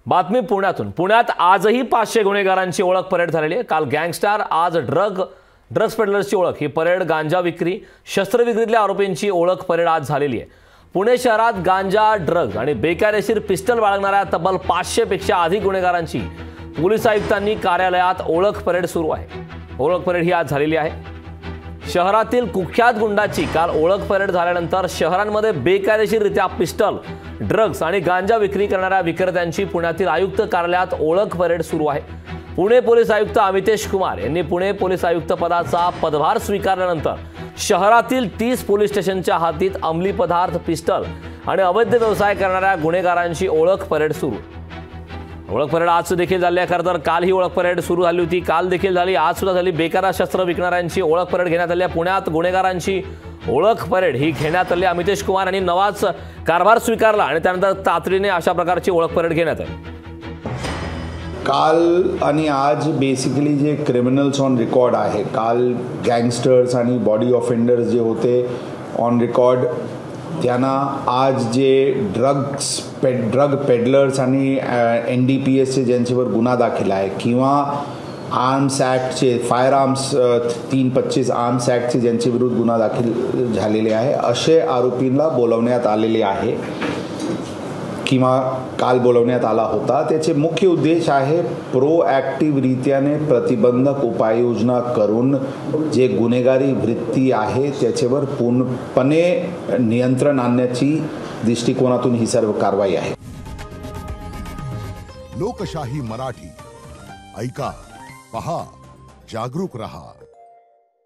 बातमी पुण्यातून। पुण्यात आजही 500 गुन्हेगारांची ओळख परेड झालेली आहे। काल गँगस्टर, आज ड्रग्स पेडलर्सची ओळख, ही परेड गांजा विक्री, शस्त्रविक्रीतल्या आरोपींची ओळख परेड आज झालेली आहे। पुणे शहरात गांजा, ड्रग आणि बेकायदेशीर पिस्टल बाळगणाऱ्या तब्बल 500 पेक्षा अधिक गुन्हेगारांची पोलीस आयुक्तांनी कार्यालयात ओळख परेड सुरू आहे। ओळख परेड ही आज झालेली आहे। शहरातील कुख्यात गुंडाची काल ओळख परेड झाल्यानंतर शहरांमध्ये बेकायदेशीररित्या पिस्टल, ड्रग्स आणि गांजा विक्री करणाऱ्या विक्रेत्यांची पुण्यातील आयुक्त कार्यालयात ओळख परेड सुरू आहे। पुणे पोलीस आयुक्त अमितेश कुमार यांनी पुणे पोलीस आयुक्त पदाचा पदभार स्वीकारल्यानंतर शहरातील 30 पोलीस स्टेशनच्या हद्दीत अंमली पदार्थ, पिस्टल आणि अवैध व्यवसाय करणाऱ्या गुन्हेगारांची ओळख परेड सुरू। ओळख परेड आज देखील झाली आहे। खरं तर काल ही ओळख परेड सुरू झाली होती, काल देखील झाली, आज सुद्धा झाली। बेकायदा शस्त्र विकणाऱ्यांची ओळख परेड घेण्यात आली आहे। पुण्यात गुन्हेगारांची ओळख परेड ही घेण्यात आली। अमितेश कुमार यांनी नवाच कारभार स्वीकारला आणि त्यानंतर तातडीने अशा प्रकारची ओळख परेड घेण्यात आली। काल आणि आज बेसिकली जे क्रिमिनल्स ऑन रेकॉर्ड आहे, काल गँगस्टर्स आणि बॉडी ऑफेंडर्स जे होते ऑन रेकॉर्ड, त्यांना आज जे ड्रग पेडलर्स आणि NDPSचे ज्यांच्यावर गुन्हा दाखल आहे किंवा आर्म्स ॲक्टचे, फायर आर्म्स 325 आर्म्स ॲक्टचे ज्यांच्या विरुद्ध गुन्हा दाखल झालेले आहे, असे आरोपींना बोलवण्यात आलेले आहे किंवा काल बोलवण्यात आला होता। त्याचे मुख्य उद्देश आहे प्रोॲक्टिव्हरित्याने प्रतिबंधक उपाययोजना करून जे गुन्हेगारी वृत्ती आहे त्याच्यावर पूर्णपणे नियंत्रण आणण्याची दृष्टिकोनातून ही सर्व कारवाई आहे। लोकशाही मराठी, ऐका, पहा, जागरूक रहा।